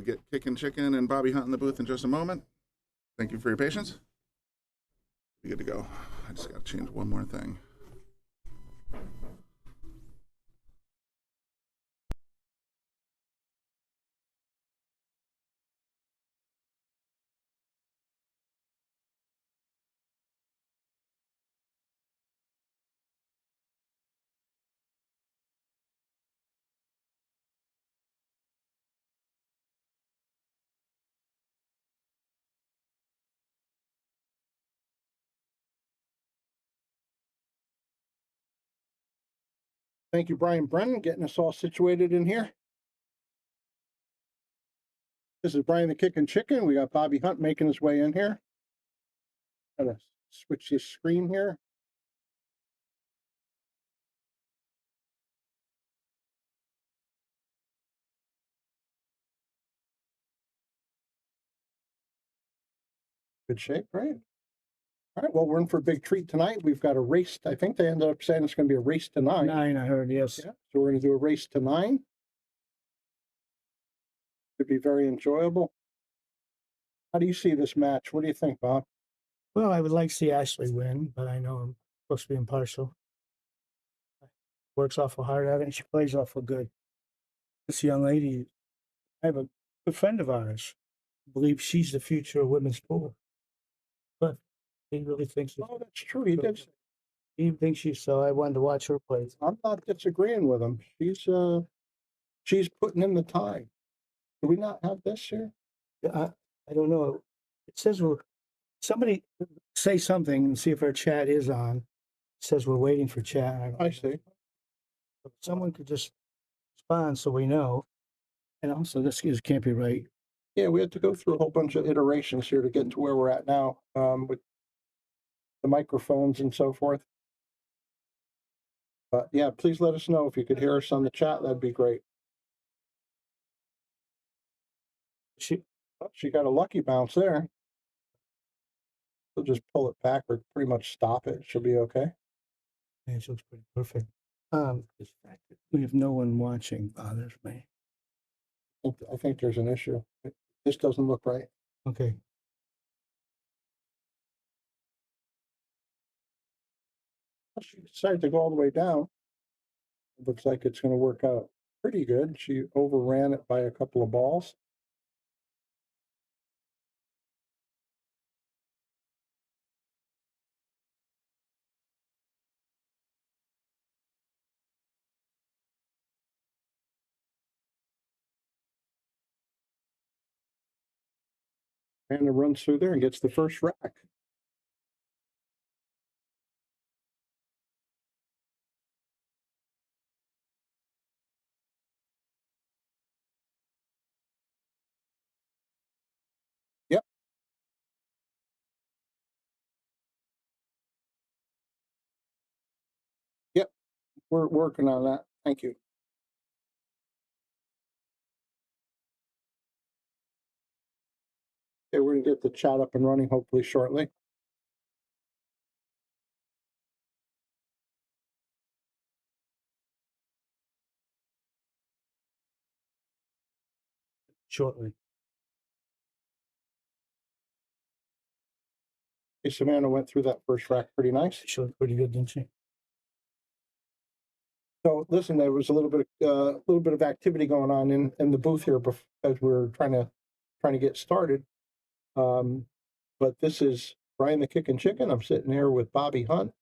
get Kickin' Chicken and Bobby Hunt in the booth in just a moment. Thank you for your patience. Be good to go. I just got to change one more thing. Thank you, Brian Brennan, getting us all situated in here. This is Brian the Kickin' Chicken. We got Bobby Hunt making his way in here. Gotta switch this screen here. Good shape, right? All right, well, we're in for a big treat tonight. We've got a race. I think they ended up saying it's going to be a race to 9. 9, I heard, yes. Yeah, so we're going to do a race to 9. Could be very enjoyable. How do you see this match? What do you think, Bob? Well, I would like to see Ashely win, but I know I'm supposed to be impartial. Works awful hard at it, and she plays awful good. This young lady, I have a good friend of ours, believes she's the future of women's pool. But he really thinks Oh, that's true. He did. He thinks she's so. I wanted to watch her play. I'm not disagreeing with him. She's putting in the time. Do we not have this here? I don't know. It says somebody say something and see if our chat is on. It says we're waiting for chat. I see. Someone could just respond so we know. And also, this can't be right. Yeah, we had to go through a whole bunch of iterations here to get to where we're at now, with the microphones and so forth. But yeah, please let us know if you could hear us on the chat. That'd be great. She got a lucky bounce there. We'll just pull it back or pretty much stop it. She'll be okay. Yeah, she looks pretty perfect. The fact that we have no one watching bothers me. I think there's an issue. This doesn't look right. Okay. She decided to go all the way down. It looks like it's going to work out pretty good. She overran it by a couple of balls. And it runs through there and gets the first rack. Yep. Yep. We're working on that. Thank you. Okay, we're going to get the chat up and running hopefully shortly. Shortly. Okay, Savannah went through that first rack pretty nice. She looked pretty good, didn't she? So listen, there was a little bit of activity going on in the booth here as we're trying to get started. But this is Brian the Kickin' Chicken. I'm sitting here with Bobby Hunt,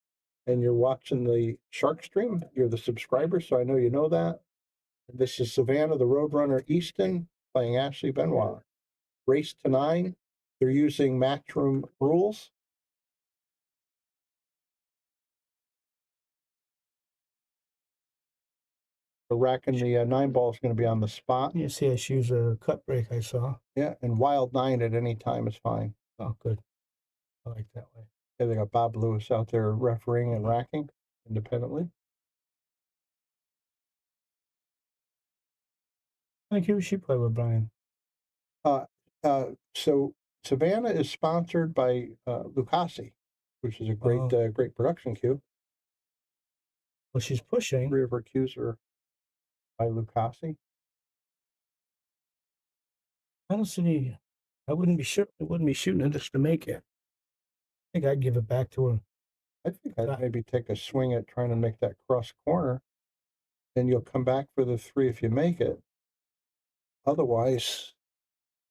and you're watching the Sharkstream. You're the subscriber, so I know you know that. This is Savannah the Roadrunner Easton playing Ashley Benoit. Race to 9. They're using matchroom rules. The rack and the 9 ball is going to be on the spot. You see, she used a cut break, I saw. Yeah, and wild 9 at any time is fine. Oh, good. I like that way. Yeah, they got Bob Lewis out there refereeing and racking independently. I think who she play with, Brian? So Savannah is sponsored by Lucasi, which is a great production cue. Well, she's pushing. 3 of her cues are by Lucasi. I don't see any. I wouldn't be sure. I wouldn't be shooting it just to make it. I think I'd give it back to her. I think I'd Right. maybe take a swing at trying to make that cross corner. Then you'll come back for the 3 if you make it. Otherwise,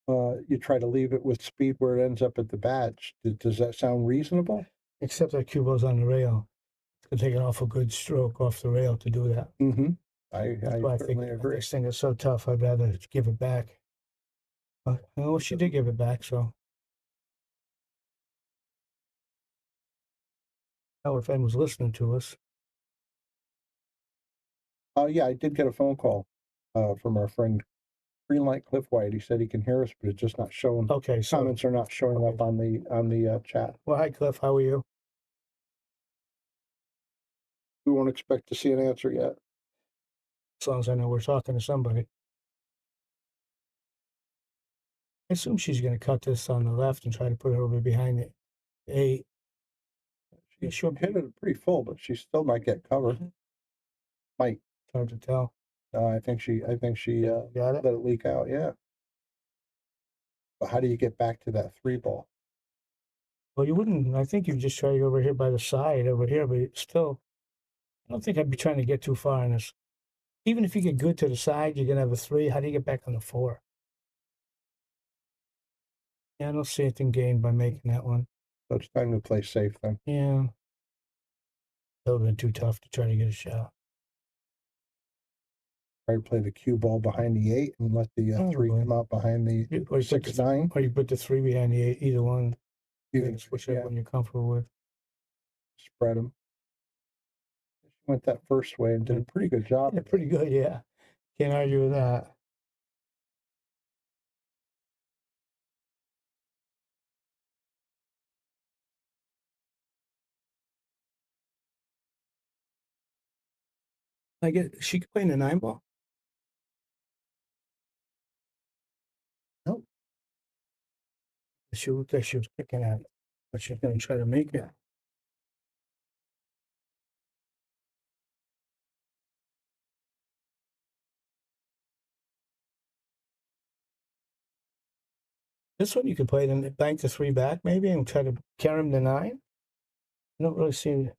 you try to leave it with speed where it ends up at the badge. Does that sound reasonable? Except that cue ball's on the rail. It's gonna take an awful good stroke off the rail to do that. Mm-hmm. That's I why certainly agree. this thing is so tough. I'd rather give it back. But well, she did give it back, so our friend was listening to us. Yeah, I did get a phone call from our friend Greenlight Cliff White. He said he can hear us, but it's just not showing. Okay, so Comments are not showing up on the chat. well, hi Cliff, how are you? We won't expect to see an answer yet. As long as I know we're talking to somebody. I assume she's going to cut this on the left and try to put it over behind the 8. She Sure. hit it pretty full, but she still might get covered. Might. It's hard to tell. I think she Got it? let it leak out. Yeah. But how do you get back to that 3 ball? Well, you wouldn't. I think you just try to go over here by the side over here, but still, I don't think I'd be trying to get too far in this. Even if you get good to the side, you're going to have a 3. How do you get back on the 4? Yeah, I don't see anything gained by making that one. So it's time to play safe then. Yeah. That would have been too tough to try to get a shot. Try to play the cue ball behind the 8 and let the 3 come out behind the 6-9. Or you put the 3 behind the 8, either one. Even Whichever one you're comfortable with. Spread them. She went that first way and did a pretty good job. Yeah, pretty good, yeah. Can't argue with that. I get she could play in the 9 ball. Nope. She looked like she was picking at it, but she's going to try to make it. This one you could play then bank the 3 back maybe and try to carry him to 9. I don't really see.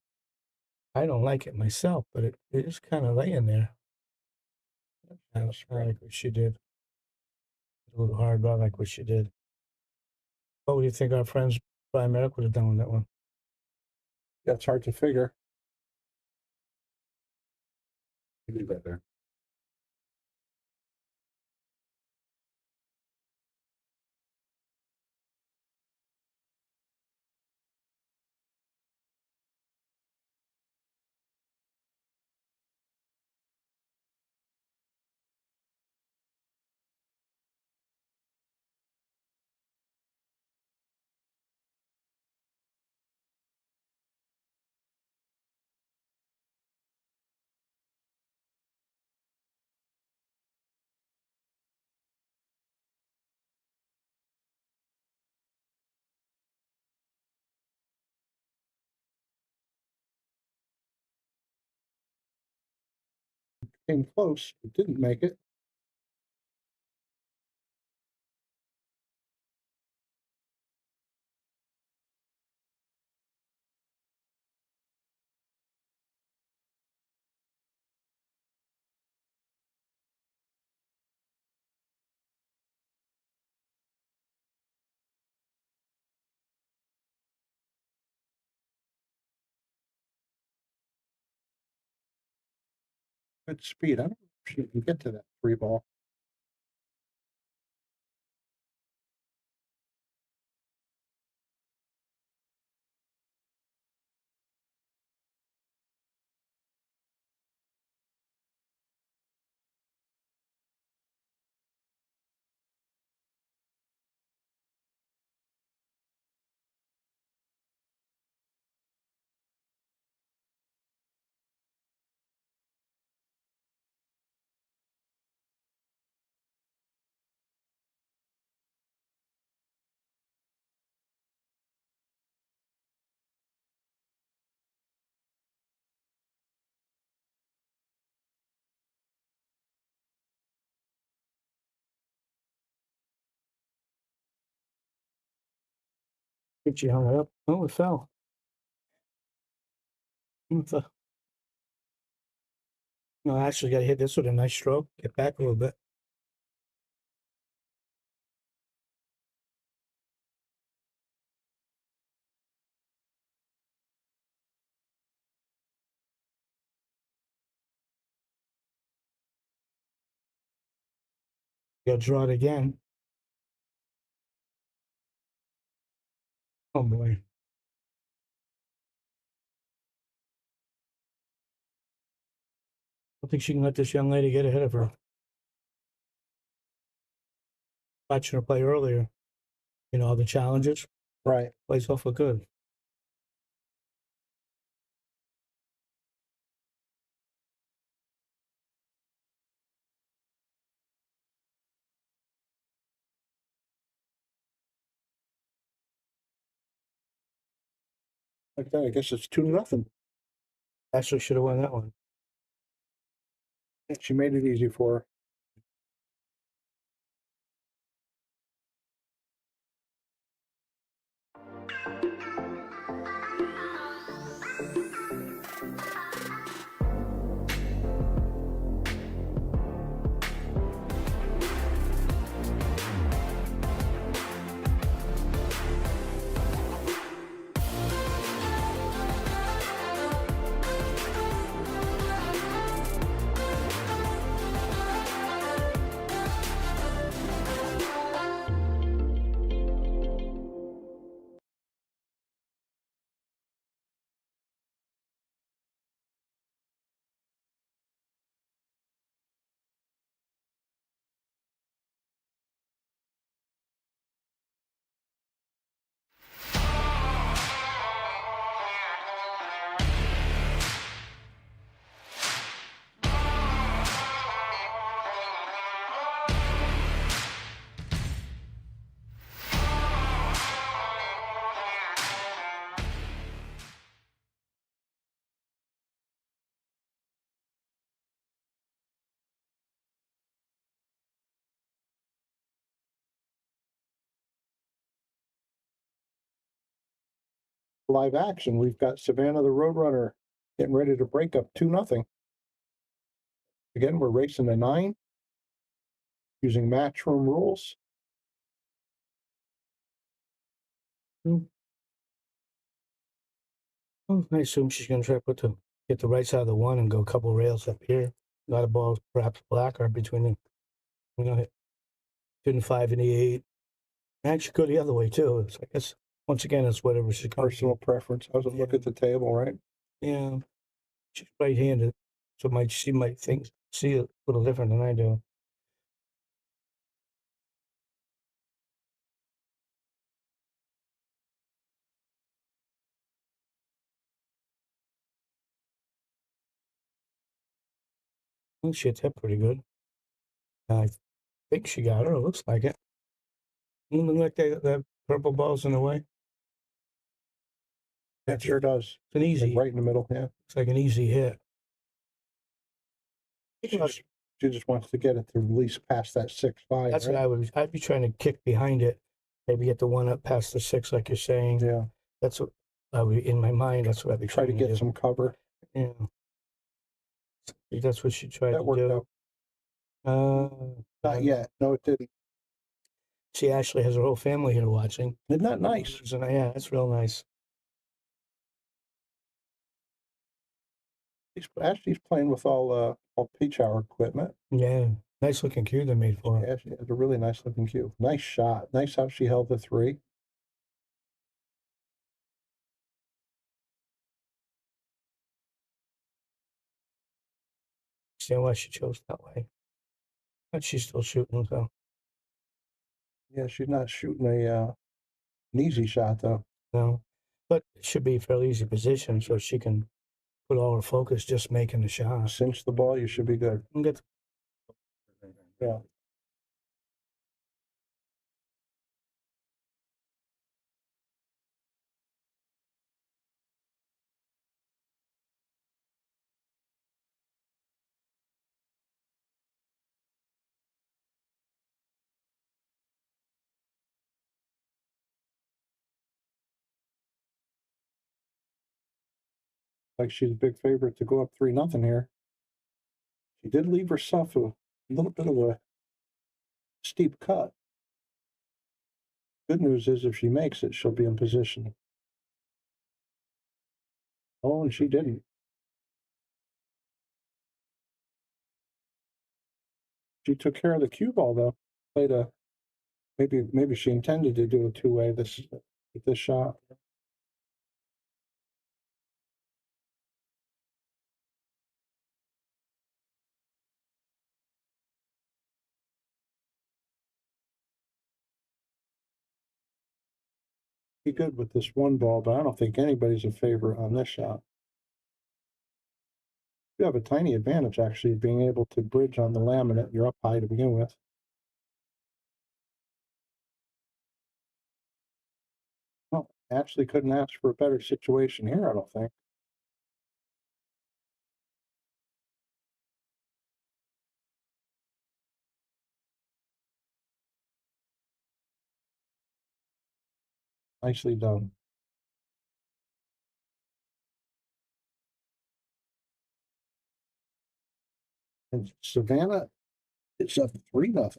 I don't like it myself, but it is kind of laying there. I like what she did. A little hard, but I like what she did. What do you think our friends Brian Merrick would have done with that one? Yeah, it's hard to figure. Leave that there. Came close, but didn't make it. Good speed. I don't know if she can get to that 3 ball. think she hung it up. Oh, it fell. No, Ashley got hit this with a nice stroke. Get back a little bit. Got to draw it again. Oh boy. I don't think she can let this young lady get ahead of her. Watching her play earlier, all the challenges. Right. Plays awful good. Like that, I guess it's 2-0. Ashley should have won that one. She made it easy for her. Live action. We've got Savannah the Roadrunner getting ready to break up 2-0. Again, we're racing a 9 using matchroom rules. Oh, I assume she's going to try to get the right side of the one and go a couple rails up here. A lot of balls, perhaps blacker between the, between the 5 and the 8. Actually, go the other way too. So I guess once again, it's whatever she's Personal preference. How's it look at the table, right? Yeah, she's right-handed, so she might see it a little different than I do. Well, she hit that pretty good. I think she got her. It looks like it. Look like that purple ball's in the way. It sure does. It's an easy. Like right in the middle, yeah. It's like an easy hit. She just wants to get it to release past that 6-5. That's right? what I'd be trying to kick behind it. Maybe get the one up past the 6, like you're saying. Yeah. That's what in my mind. That's what I'd be Try to trying get do. some cover. Yeah. That's what she tried That to worked do. out. Not yet. No, it didn't. She actually has her whole family here watching. Isn't that nice? Yeah, that's real nice. Ashley's playing with all peach hour equipment. Yeah, nice looking cue they made for her. Yeah, she has a really nice looking cue. Nice shot. Nice how she held the 3. See why she chose that way. But she's still shooting, so. Yeah, she's not shooting an easy shot though. No, but it should be a fairly easy position, so she can put all her focus just making the shot. Cinch the ball, you should be good. And get Yeah. like she's a big favorite to go up 3-0 here. She did leave herself a little bit of a steep cut. Good news is if she makes it, she'll be in position. Oh, and she didn't. She took care of the cue ball though. Played a maybe she intended to do a two-way with this shot. Be good with this one ball, but I don't think anybody's a favorite on this shot. You have a tiny advantage actually being able to bridge on the laminate. You're up high to begin with. Well, Ashley couldn't ask for a better situation here, I don't think. Nicely done. And Savannah, it's up 3-0.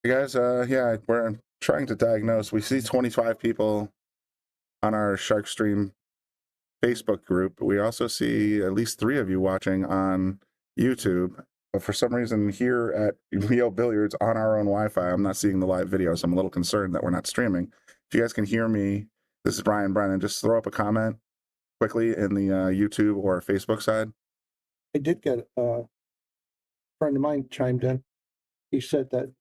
Hey guys, yeah, we're trying to diagnose. We see 25 people on our Sharkstream Facebook group, but we also see at least 3 of you watching on YouTube. But for some reason here at Leo Billiards on our own Wi-Fi, I'm not seeing the live video, so I'm a little concerned that we're not streaming. If you guys can hear me, this is Brian Brennan. Just throw up a comment quickly in the YouTube or Facebook side. I did get a friend of mine chimed in. He said that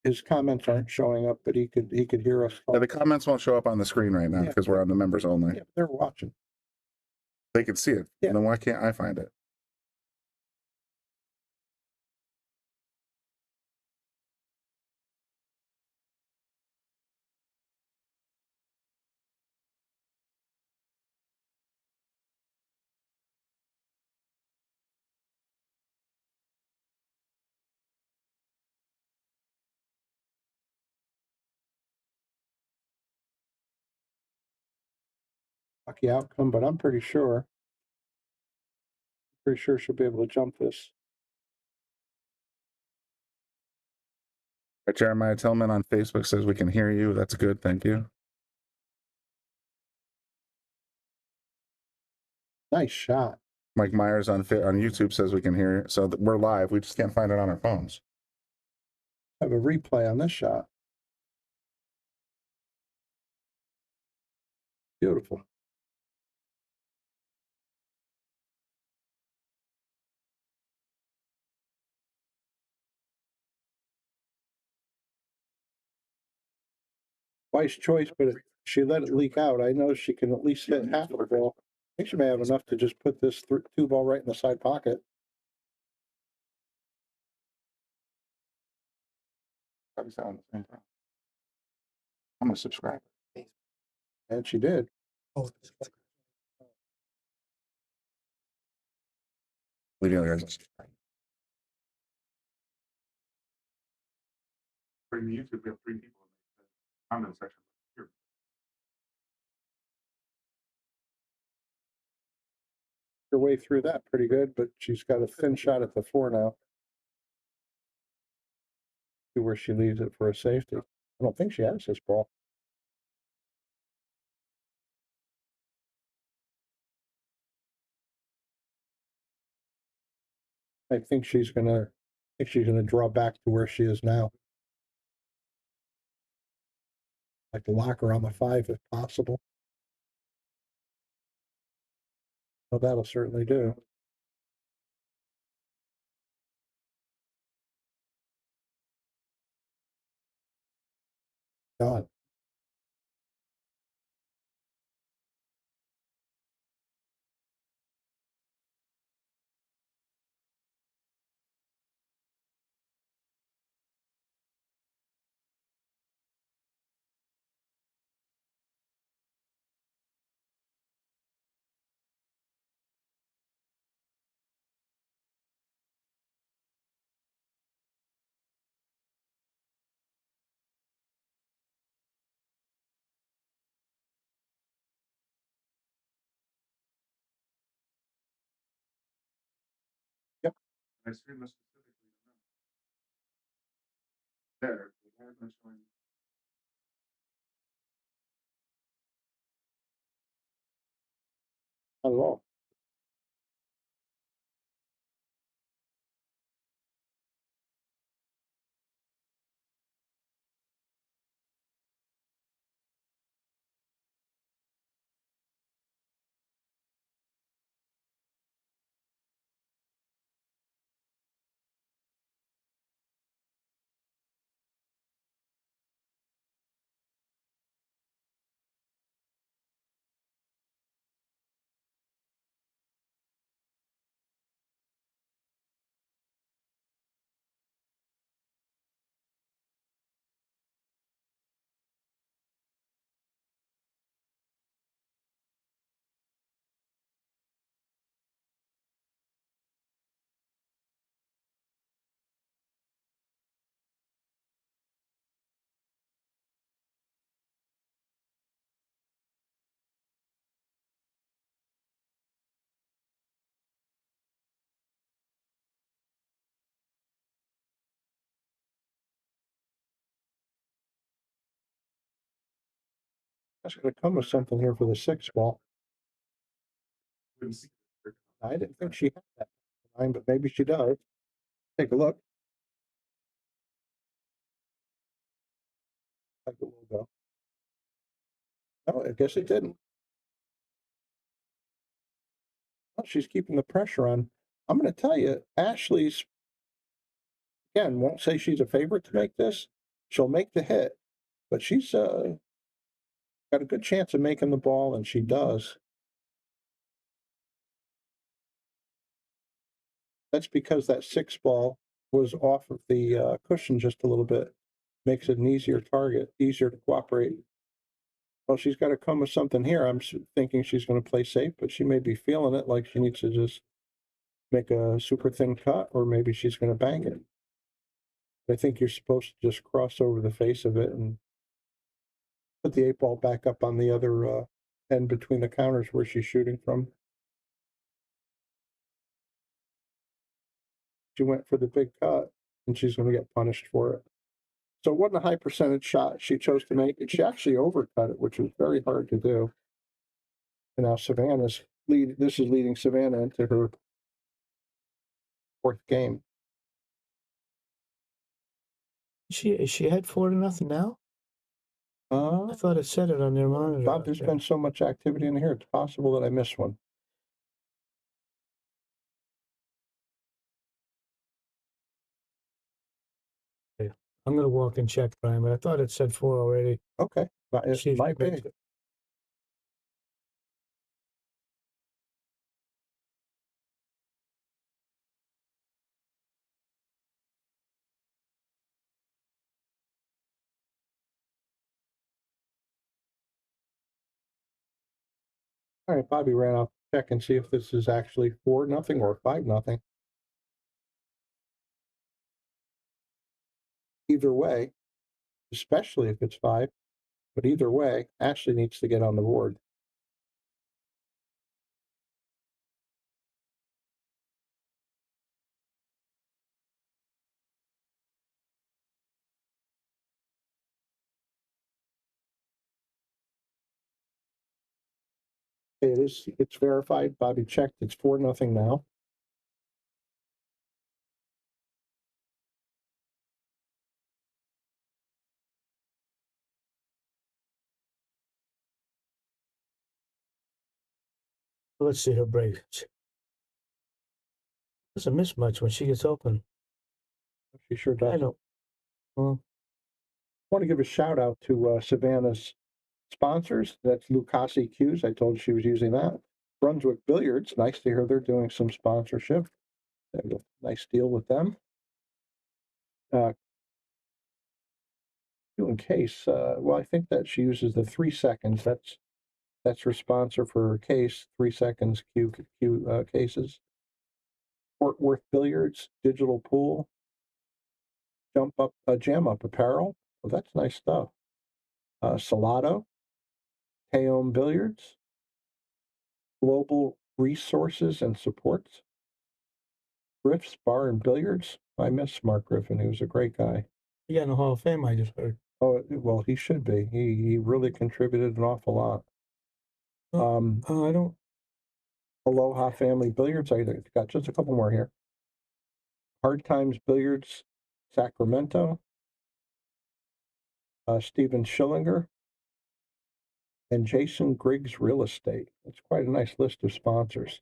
his comments aren't showing up, but he could hear us. Yeah, the comments won't show up on the screen right now because we're on the members only. Yeah, they're watching. They can see it. Yeah. Then why can't I find it? Lucky outcome, but I'm pretty sure she'll be able to jump this. Jeremiah Tillman on Facebook says we can hear you. That's good. Thank you. Nice shot. Mike Myers on YouTube says we can hear you. So we're live. We just can't find it on our phones. Have a replay on this shot. Beautiful. Wise choice, but she let it leak out. I know she can at least hit half of the ball. I think she may have enough to just put this 2 ball right in the side pocket. least on the same time. I'm gonna subscribe. And she did. Oh, Leave the other guys. For YouTube, we have 3 people in the comment section. Here. Her way through that pretty good, but she's got a thin shot at the 4 now. See where she leaves it for a safety. I don't think she has this ball. I think she's gonna draw back to where she is now. Like to lock her on the 5 if possible. Well, that'll certainly do. God. Yep. I stream this specifically. There. The ad was showing. Not at all. That's gonna come with something here for the 6 ball. Wouldn't see it. I didn't think she had that 9, but maybe she does. Take a look. Like it will go. No, I guess it didn't. Well, she's keeping the pressure on. I'm going to tell you, Ashley's, again, won't say she's a favorite to make this. She'll make the hit, but she's got a good chance of making the ball, and she does. That's because that 6 ball was off of the cushion just a little bit. Makes it an easier target, easier to cooperate. Well, she's got to come with something here. I'm thinking she's going to play safe, but she may be feeling it like she needs to just make a super thin cut, or maybe she's going to bang it. I think you're supposed to just cross over the face of it and put the 8 ball back up on the other end between the counters where she's shooting from. She went for the big cut, and she's going to get punished for it. So it wasn't a high percentage shot she chose to make. She actually overcut it, which was very hard to do. And now this is leading Savannah into her 4th game. She had 4-0 now? I thought it said it on their monitor. Bob, there's been so much activity in here, it's possible that I missed one. I'm going to walk and check, Brian, but I thought it said 4 already. Okay, it might be. All right, Bobby ran off to check and see if this is actually 4-0 or 5-0. Either way, especially if it's 5, but either way, Ashley needs to get on the board. It's verified. Bobby checked. It's 4-0 now. Let's see her break. Doesn't miss much when she gets open. She sure does. I know. Well, I want to give a shout out to Savannah's sponsors. That's Lucasi Cues. I told you she was using that. Brunswick Billiards. Nice to hear they're doing some sponsorship. Nice deal with them. In case, well, I think that she uses the 3 seconds. That's her sponsor for her case. 3 seconds cue cases. Fort Worth Billiards, Digital Pool, Jam Up Apparel. Well, that's nice stuff. Salotto, Teom Billiards, Global Resources and Supports, Griff's Bar and Billiards. I miss Mark Griffin. He was a great guy. he got in the Hall of Fame, I just heard. Oh, well, he should be. He really contributed an awful lot. I don't. Aloha Family Billiards. I got just a couple more here. Hard Times Billiards, Sacramento. Stephen Schillinger. And Jason Griggs Real Estate. It's quite a nice list of sponsors.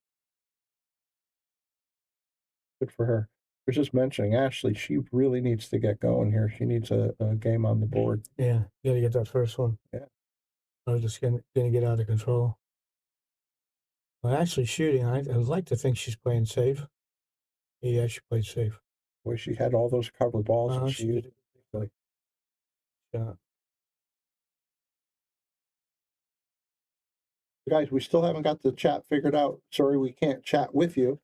Good for her. I was just mentioning Ashley. She really needs to get going here. She needs a game on the board. Yeah, you got to get that first one. Yeah. I was just going to get out of control. Well, actually, shooting, I'd like to think she's playing safe. Yeah, she played safe. Boy, she had all those cover balls and she used it. Yeah. Guys, we still haven't got the chat figured out. Sorry, we can't chat with you.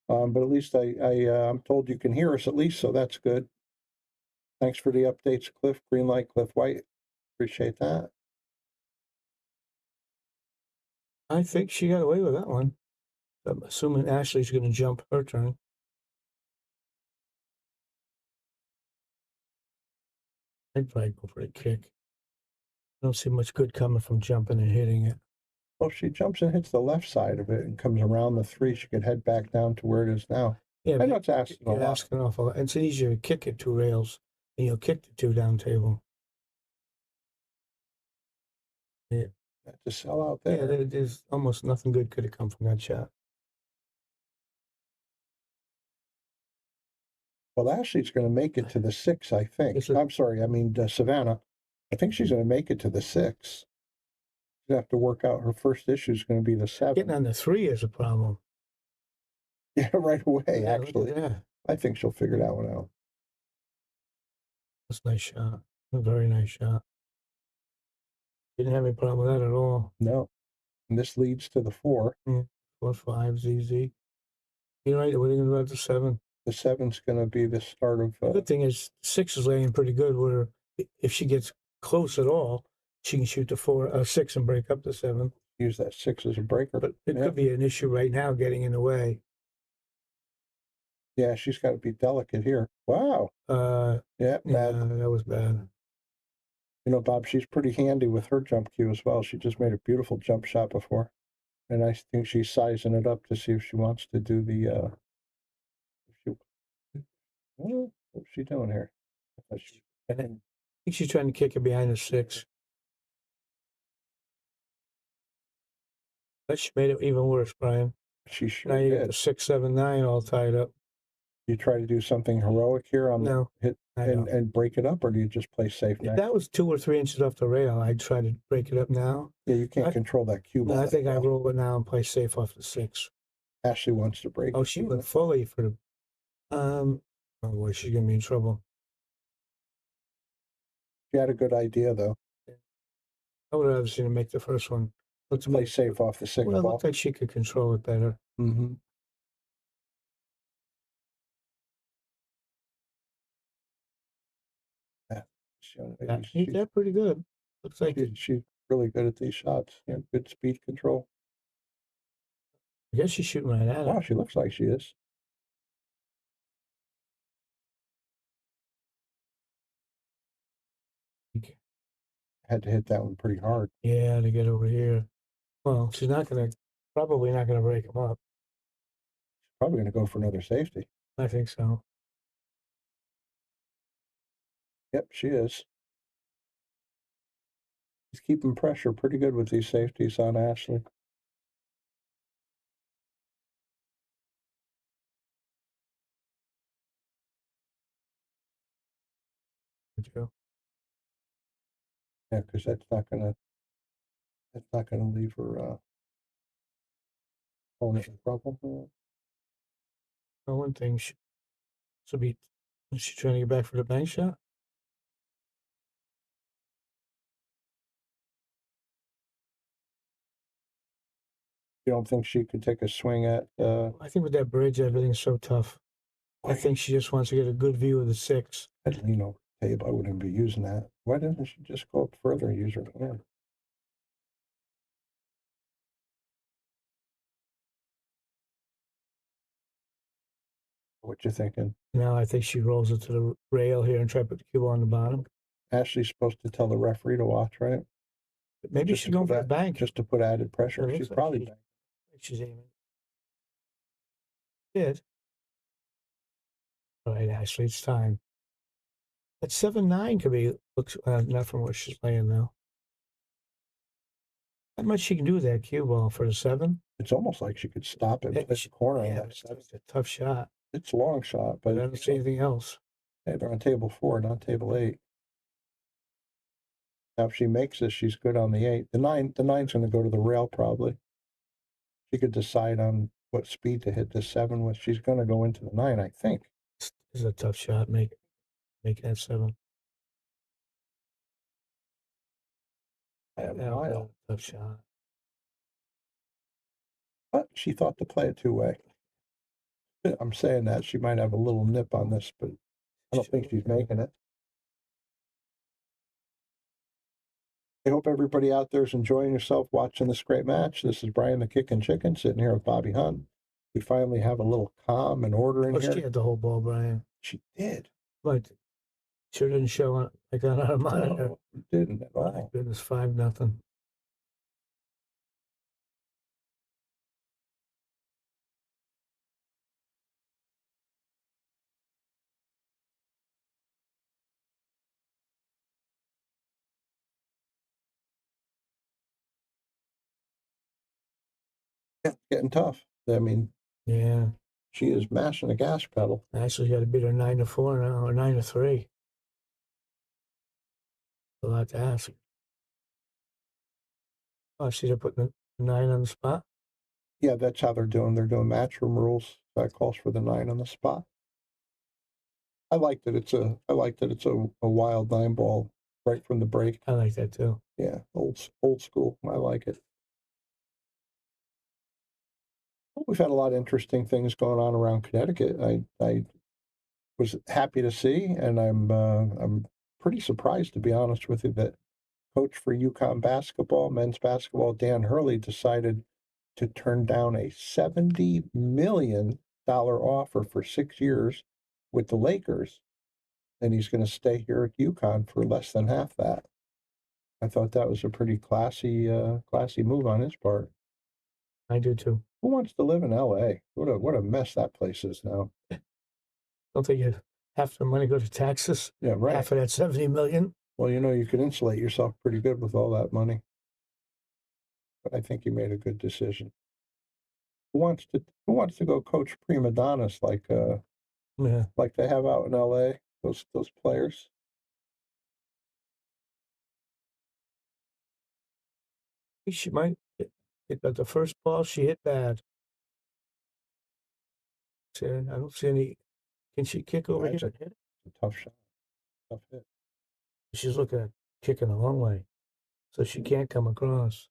But at least I'm told you can hear us at least, so that's good. Thanks for the updates, Cliff. Green light, Cliff White. Appreciate that. I think she got away with that one. I'm assuming Ashley's going to jump her turn. I'd probably go for a kick. I don't see much good coming from jumping and hitting it. Well, if she jumps and hits the left side of it and comes around the 3, she could head back down to where it is now. Yeah, I know it's asking a lot. Asking an awful lot. It's easier to kick it 2 rails, and you'll kick the 2 down table. Yeah. To sell out there. Yeah, there's almost nothing good could have come from that shot. Well, Ashley's going to make it to the 6, I think. I'm sorry, I mean Savannah. I think she's going to make it to the 6. She's going to have to work out. Her first issue is going to be the 7. Getting on the 3 is a problem. Yeah, right away, Yeah, actually. Yeah. I think she'll figure that one out. That's a nice shot. A very nice shot. Didn't have any problem with that at all. No. And this leads to the 4. 4, 5, ZZ. You're right. What are you going to do at the 7? The 7's going to be the start of. The good thing is 6 is laying pretty good. Where if she gets close at all, she can shoot the 6 and break up the 7. Use that 6 as a breaker. But it could be an issue right now getting in the way. Yeah, she's got to be delicate here. Wow. Bad. Yeah, that was bad. You know, Bob, she's pretty handy with her jump cue as well. She just made a beautiful jump shot before. And I think she's sizing it up to see if she wants to do the what's she doing here? I think she's trying to kick it behind the 6. But she made it even worse, Brian. She sure now you did. got the 6, 7, 9 all tied up. You try to do something heroic here on the hit and break it up, or do you just play safe? If that was 2 or 3 inches off the rail, I'd try to break it up now. Yeah, you can't control that cue ball. No, I think I roll it now and play safe off the 6. Ashley wants to break. Oh, she went fully for the. Oh boy, she's gonna be in trouble. She had a good idea though. I would have seen her make the first one. Let's play safe off the 6 Well, it ball. looked like she could control it better. Mm-hmm. Yeah, they're pretty good. Looks like she's really good at these shots. Yeah, good speed control. I guess she's shooting right at it. Wow, she looks like she is. Had to hit that one pretty hard. Yeah, to get over here. Well, she's probably not gonna break them up. Probably gonna go for another safety. I think so. Yep, she is. He's keeping pressure pretty good with these safeties on Ashely. Yeah, because that's not gonna leave her opponent in trouble. Well, one thing is she trying to get back for the bank shot? You don't think she could take a swing at? I think with that bridge, everything's so tough. I think she just wants to get a good view of the 6. I'd lean over the table. I wouldn't be using that. Why doesn't she just go up further and use her hand? What you thinking? Now I think she rolls it to the rail here and try to put the cue on the bottom. Ashley's supposed to tell the referee to watch, right? But maybe she's going for the bank. Just to put added pressure. She's probably banking. She's aiming. Did. All right, Ashley, it's time. That 7-9 could be looks not from where she's playing now. Not much she can do with that cue ball for the 7. It's almost like she could stop it, play the corner. Yeah, it's a tough shot. It's a long shot, but I don't see anything else. Hey, they're on table 4, not table 8. Now, if she makes this, she's good on the 8. The 9's going to go to the rail probably. She could decide on what speed to hit the 7 with. She's going to go into the 9, I think. This is a tough shot. Make that 7. Tough shot. But she thought to play it 2-way. I'm saying that she might have a little nip on this, but I don't think she's making it. I hope everybody out there is enjoying yourself watching this great match. This is Brian the Kickin' Chicken sitting here with Bobby Hunt. We finally have a little calm and order in here. She had the whole ball, Brian. She did. But sure didn't show on like on our monitor. No, it didn't at all. My goodness, 5-0. Yeah, getting tough. I mean, yeah, she is mashing the gas pedal. Actually, got to beat her 9-4 now, or 9-3. A lot to ask. Oh, she's putting the 9 on the spot. Yeah, that's how they're doing. They're doing matchroom rules. That calls for the 9 on the spot. I like that it's a wild 9 ball right from the break. I like that too. Yeah, old school. I like it. We've had a lot of interesting things going on around Connecticut. I was happy to see, and I'm pretty surprised, to be honest with you, that coach for UConn basketball, men's basketball, Dan Hurley, decided to turn down a $70 million offer for 6 years with the Lakers, and he's going to stay here at UConn for less than half that. I thought that was a pretty classy move on his part. I do too. Who wants to live in LA? What a mess that place is now. Don't think half the money go to taxes? Yeah, right. Half of that 70 million? Well, you can insulate yourself pretty good with all that money. But I think you made a good decision. Who wants to go coach prima donnas like they have out in LA, those players? She might hit, but the first ball she hit bad. I don't see any. Can she kick over here and hit it? It's a tough shot. Tough hit. She's looking at kicking a long way, so she can't come across.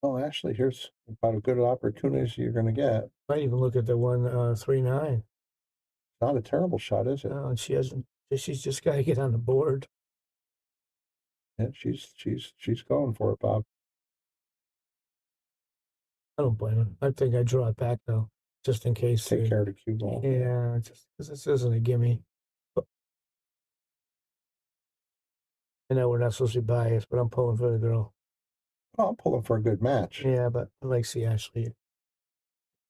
Oh, Ashley, here's about a good opportunity as you're going to get. Might even look at the one 3-9. Not a terrible shot, is it? Oh, and she hasn't. She's just got to get on the board. Yeah, she's going for it, Bob. I don't blame her. I think I draw it back though, just in case. Take care of the cue ball. Yeah, just because this isn't a gimme. I know we're not supposed to be biased, but I'm pulling for the girl. Oh, I'm pulling for a good match. Yeah, but I like to see Ashley.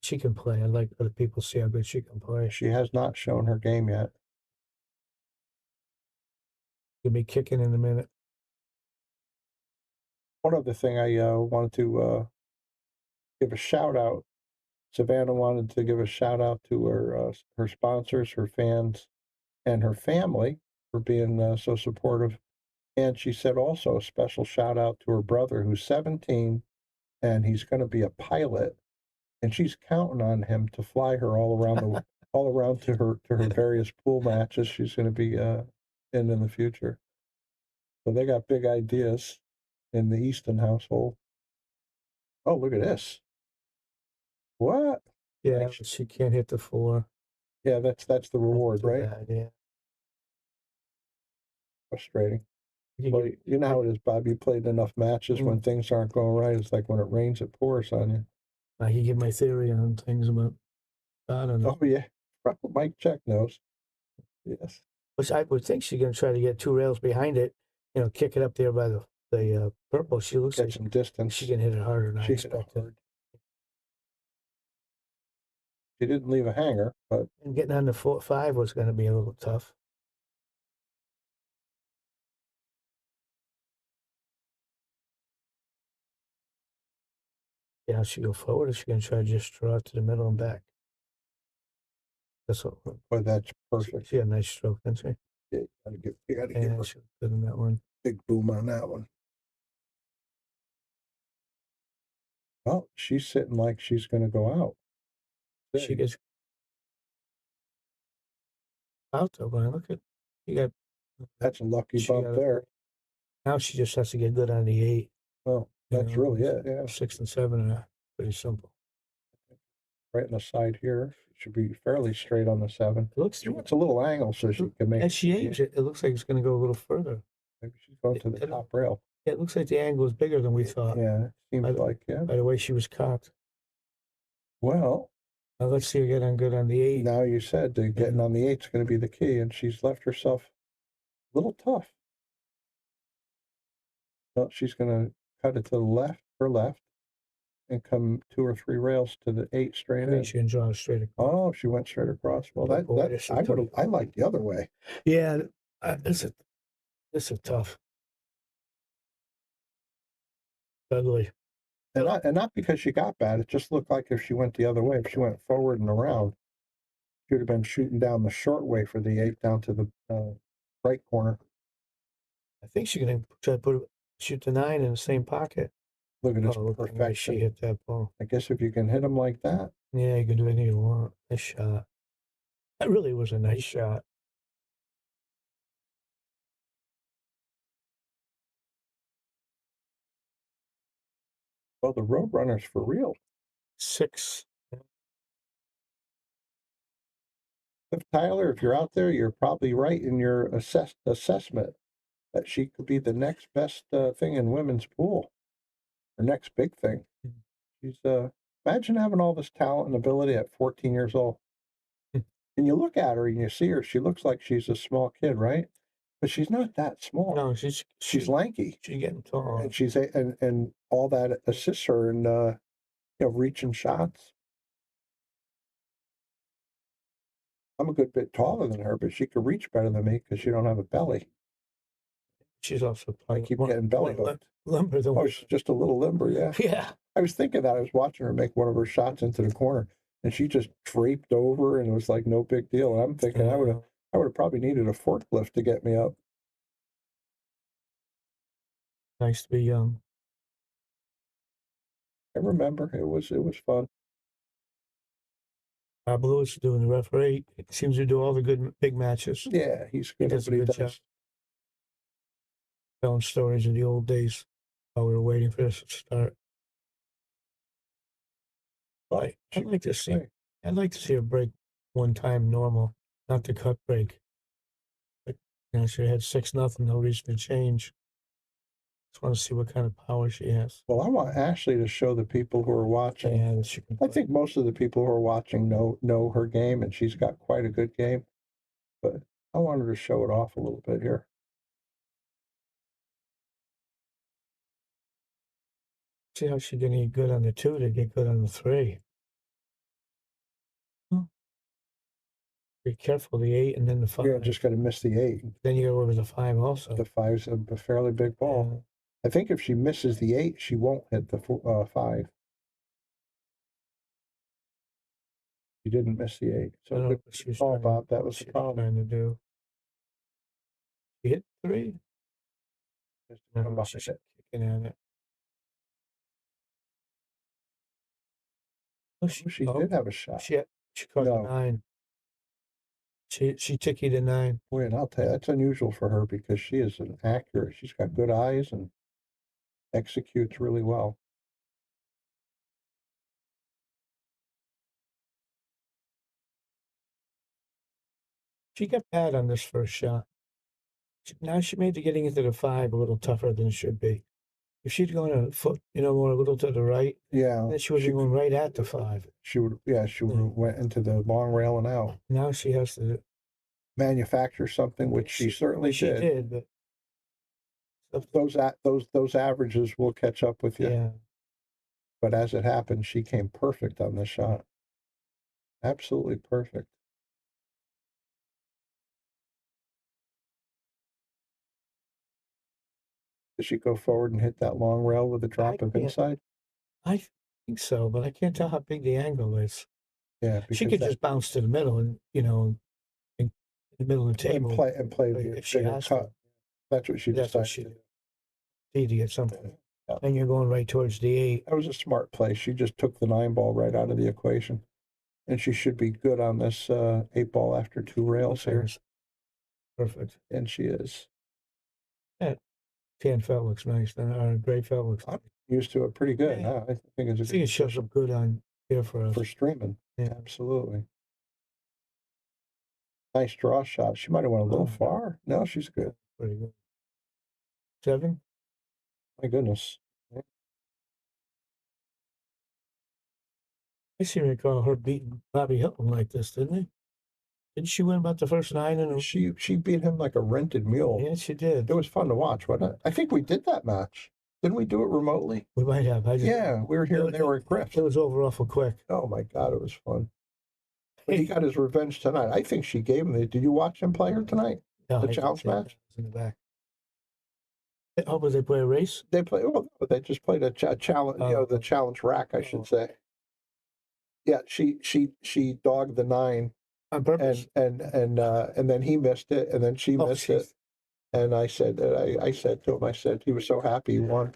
She can play. I like other people see how good she can play. She has not shown her game yet. She'll be kicking in a minute. One other thing I wanted to give a shout out. Savannah wanted to give a shout out to her sponsors, her fans, and her family for being so supportive. And she said also a special shout out to her brother, who's 17, and he's going to be a pilot. And she's counting on him to fly her all around to her various pool matches she's going to be in the future. So they got big ideas in the Easton household. Oh, look at this. What? Yeah, she can't hit the 4. Yeah, that's the reward, right? Bad, yeah. Frustrating. Well, you know how it is, Bob. You played enough matches when things aren't going right. It's like when it rains, it pours on you. I can give my theory on things, but I don't know. Oh, yeah. Mike Check knows. Yes. Which I would think she's going to try to get 2 rails behind it, kick it up there by the purple. She looks Get like some distance. she can hit it harder than I expected. She didn't leave a hanger, but and getting on the 4-5 was going to be a little tough. Yeah, she go forward, or she going to try to just draw it to the middle and back? That's what. Boy, that's perfect. She had a nice stroke, didn't she? Yeah, you gotta give her she was good in that one. Big boom on that one. Well, she's sitting like she's going to go out. She gets out though, Brian. Look at you got. That's a lucky bump there. Now she just has to get good on the 8. Well, that's really it. Yeah, 6 and 7 are pretty simple. Right on the side here, it should be fairly straight on the 7. It looks. She wants a little angle so she can make. As she aims it, it looks like it's going to go a little further. Maybe she's going to the top rail. It looks like the angle is bigger than we thought. Yeah, seems like, yeah. By the way she was cocked. Well, now let's see her get on good on the 8. Now you said that getting on the 8 is going to be the key, and she's left herself a little tough. Well, she's going to cut it to her left, and come 2 or 3 rails to the 8 straight in. She didn't draw it straight across. Oh, she went straight across. Well, I like the other way. Yeah, this is tough. Ugly. And not because she got bad. It just looked like if she went the other way, if she went forward and around, she would have been shooting down the short way for the 8 down to the right corner. I think she's going to try to shoot the 9 in the same pocket. Look at this perfection. She hit that ball. I guess if you can hit them like that. Yeah, you can do anything you want. Nice shot. That really was a nice shot. Well, the Roadrunner's for real. 6. Tyler, if you're out there, you're probably right in your assessment that she could be the next best thing in women's pool, or next big thing. She's imagine having all this talent and ability at 14 years old. And you look at her and you see her; she looks like she's a small kid, right? But she's not that small. No, she's lanky. She's getting tall, and and all that assists her in reaching shots. I'm a good bit taller than her, but she could reach better than me because she don't have a belly. She's also playing. I keep getting belly hooked. Limber than she's just a little limber, yeah. Yeah. I was thinking that. I was watching her make one of her shots into the corner, and she just draped over, and it was like no big deal. And I'm thinking I would have probably needed a forklift to get me up. Nice to be young. I remember it was fun. Bob Lewis is doing the referee. It seems to do all the good big matches. Yeah, he's good. He does a good job. Telling stories of the old days while we were waiting for this to start. Right. I'd like to see her break one time normal, not the cut break. But she had 6-0, no reason to change. Just want to see what kind of power she has. Well, I want Ashley to show the people who are watching. Yeah, that she can play. I think most of the people who are watching know her game, and she's got quite a good game. But I want her to show it off a little bit here. See how she didn't get good on the 2 to get good on the 3. Be careful, the 8 and then the 5. Yeah, just got to miss the 8. Then you go over the 5 also. The 5's a fairly big ball. Yeah. I think if she misses the 8, she won't hit the 5. She didn't miss the 8. So good call, Bob. That was the problem. Trying to do. She hit 3. No, she's kicking at it. Oh, she did have a shot. She caught the 9. She tickied a 9. Wait, I'll tell you, that's unusual for her because she is an accurate. She's got good eyes and executes really well. She got bad on this first shot. Now she made getting into the 5 a little tougher than it should be. If she'd gone a foot, more a little to the right, then she would have gone right at the 5. She would have went into the long rail and out. Now she has to manufacture something, which she certainly did. But those averages will catch up with you. Yeah. But as it happened, she came perfect on this shot. Absolutely perfect. Did she go forward and hit that long rail with a drop of inside? I think so, but I can't tell how big the angle is. Yeah, she could just bounce to the middle and in the middle of the table and play the if she has cut. That's what she decided to do. Need to get something. Yeah. And you're going right towards the 8. That was a smart play. She just took the 9 ball right out of the equation, and she should be good on this 8 ball after 2 rails here. Perfect. And she is. Yeah. Tan felt looks nice. Gray felt looks nice. Used to it pretty good. Yeah. I think it shows up good on here for us. For streaming. Yeah. Absolutely. Nice draw shot. She might have went a little far. No, she's good. Pretty good. 7? My goodness. I seem to recall her beating Bobby Hilton like this, didn't they? Didn't she win about the first 9 in a... She beat him like a rented mule. Yeah, she did. It was fun to watch, wasn't it? I think we did that match. Didn't we do it remotely? We might have. Yeah, we were here and they were at Griff. It was over awful quick. Oh my God, it was fun. But he got his revenge tonight. I think she gave him the... Did you watch him play her tonight? No, the challenge match? In the back. Oh, but they play a race? They they just played a challenge, the challenge rack, I should say. Yeah, she dogged the 9 on purpose, and then he missed it, and then she missed it, and I said to him, I said he was so happy he won.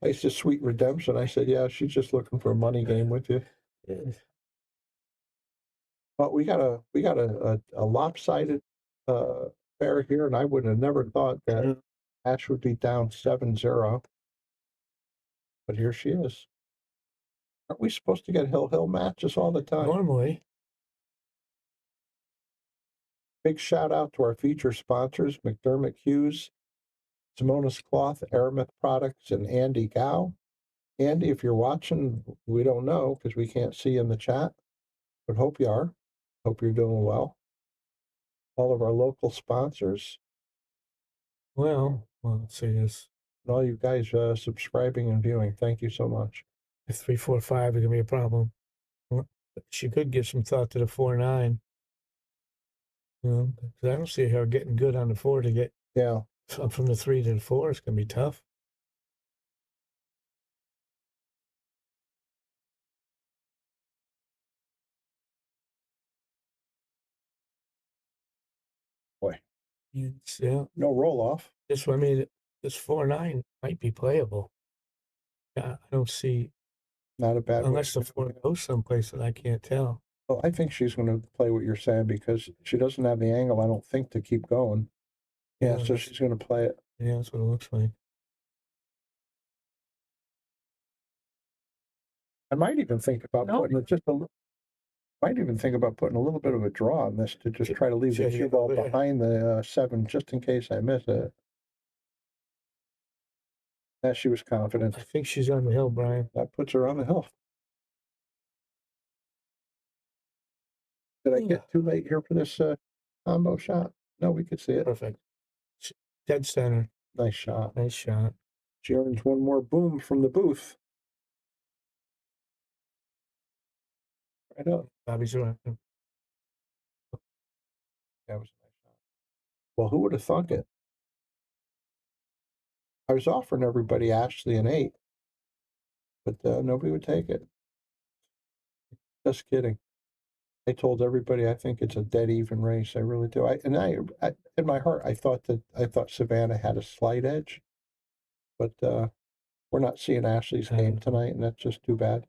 I said sweet redemption. I said, yeah, she's just looking for a money game with you. But we got a lopsided pair here, and I would have never thought that Ash would be down 7-0. But here she is. Aren't we supposed to get hill matches all the time? Normally. Big shout out to our feature sponsors, McDermott Cues, Simonis Cloth, Aramith Products, and Andy Gow. Andy, if you're watching, we don't know because we can't see in the chat, but hope you are. Hope you're doing well. All of our local sponsors. Well, let's see this. And all you guys subscribing and viewing, thank you so much. If 3, 4, 5 is going to be a problem. She could give some thought to the 4, 9. Because I don't see her getting good on the 4 to get from the 3 to the 4. It's going to be tough. Boy. Yeah. No roll off. This 4-9 might be playable. I don't see. Not a bad unless the 4 goes someplace that I can't tell. Well, I think she's going to play what you're saying because she doesn't have the angle, I don't think, to keep going. Yeah, so she's going to play it. Yeah, that's what it looks like. I might even think about No. putting just a might even think about putting a little bit of a draw on this to just try to leave the Yeah, cue ball yeah. behind the 7 just in case I miss it. That she was confident. I think she's on the hill, Brian. That puts her on the hill. Did I get too late here for this combo shot? No, we could see it. Perfect. Dead center. Nice shot. Nice shot. She earns one more boom from the booth. Right up. Bobby's right. That was a nice shot. Well, who would have thunk it? I was offering everybody Ashley an 8, but nobody would take it. Just kidding. I told everybody I think it's a dead even race. I really do. I in my heart I thought Savannah had a slight edge, but we're not seeing Ashley's game tonight, and that's just too bad.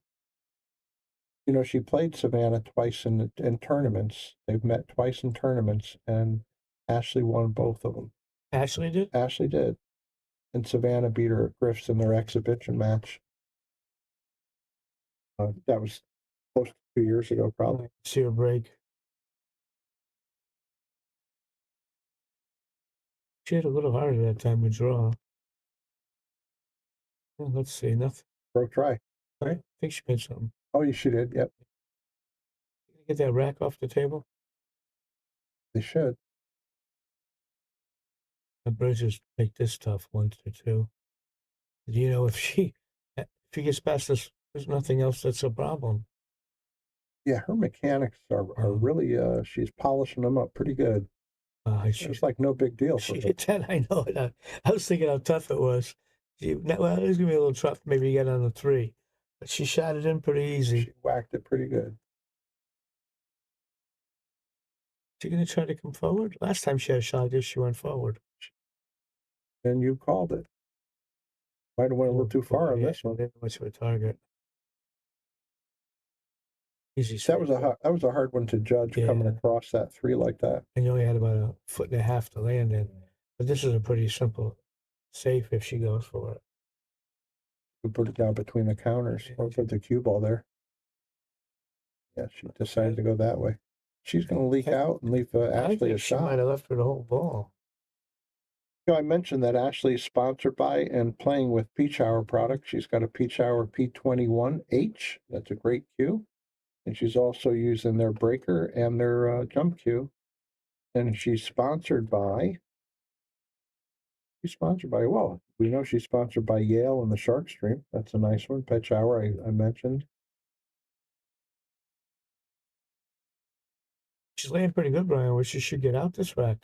You know, she played Savannah twice in tournaments. They've met twice in tournaments, and Ashely won both of them. Ashely did? Ashely did. And Savannah beat her at Griff's in their exhibition match. That was close to 2 years ago, probably. See her break. She had a little harder that time to draw. Well, let's see, nothing. Broke try. Right? I think she made something. Oh, she did. Yep. Get that rack off the table. They should. The bridges make this tough once or two. You know, if she gets past this, there's nothing else that's a problem. Yeah, her mechanics are really. She's polishing them up pretty good. It's like no big deal. She hit that. I know it. I was thinking how tough it was. Well, it was gonna be a little tough. Maybe to get on the 3, but she shot it in pretty easy. She whacked it pretty good. She gonna try to come forward? Last time she had a shot, this she went forward. And you called it. Might have went a little too far on this one. Didn't much of a target. Easy. That was a hard one to judge coming across that 3 like that. And you only had about a foot and a half to land in. But this is a pretty simple safe if she goes for it. We put it down between the counters or put the cue ball there. Yeah, she decided to go that way. She's going to leak out and leave Ashely a shot. She might have left her the whole ball. You know, I mentioned that Ashely is sponsored by and playing with Peach Hour products. She's got a Peach Hour P21H. That's a great cue. And she's also using their breaker and their jump cue. And she's sponsored by, well, we know she's sponsored by Yale and the Sharkstream. That's a nice one. Peach Hour, I mentioned. She's laying pretty good, Brian. Wish she should get out this rack.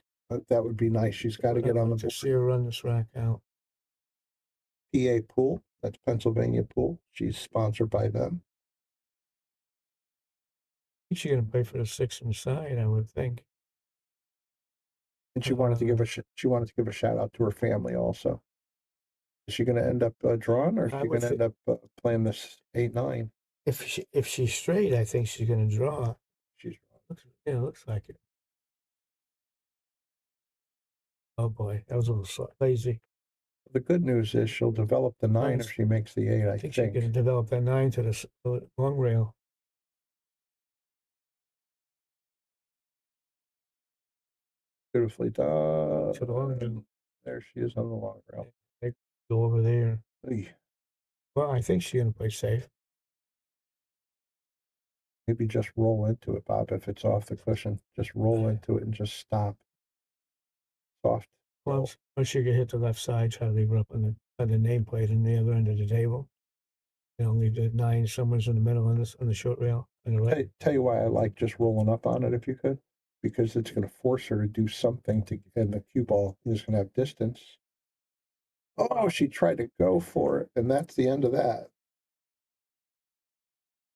That would be nice. She's got to get on the board. See her run this rack out. PA Pool, that's Pennsylvania Pool. She's sponsored by them. I think she's going to play for the 6 inside, I would think. And she wanted to give a shout out to her family also. Is she going to end up drawing, or is she going to end up playing this 8-9? If she's straight, I think she's going to draw. She's looks like it. Oh boy, that was a little lazy. The good news is she'll develop the 9 if she makes the 8. I think she's going to develop that 9 to the long rail. Beautifully done. To the long rail. There she is on the long rail. They go over there. Hey. Well, I think she's going to play safe. Maybe just roll into it, Bob. If it's off the cushion, just roll into it and just stop. Soft. Once you get hit the left side, try to leave her up on the nameplate on the other end of the table. You know, leave the 9 somewhere in the middle on the short rail on the right. Tell you why I like just rolling up on it if you could, because it's going to force her to do something and the cue ball is going to have distance. Oh, she tried to go for it, and that's the end of that.